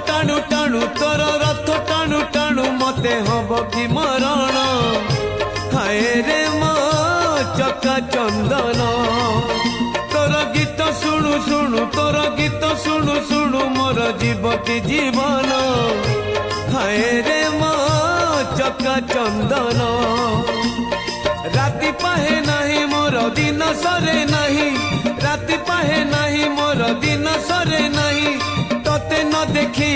टाणु टाणु तोर रथ टाणु टाणु मते हब कि मरण हाय रे मो चका चंदन तोर गीत शुणु शुणु तोर गीत शुणु शुणु मोर जीवती जीवन हाय रे मो चका चंदन राति पाहे नहीं मोर दिन सरे नहीं राति पाहे नहीं मोर दिन सरे नहीं तोते न देखी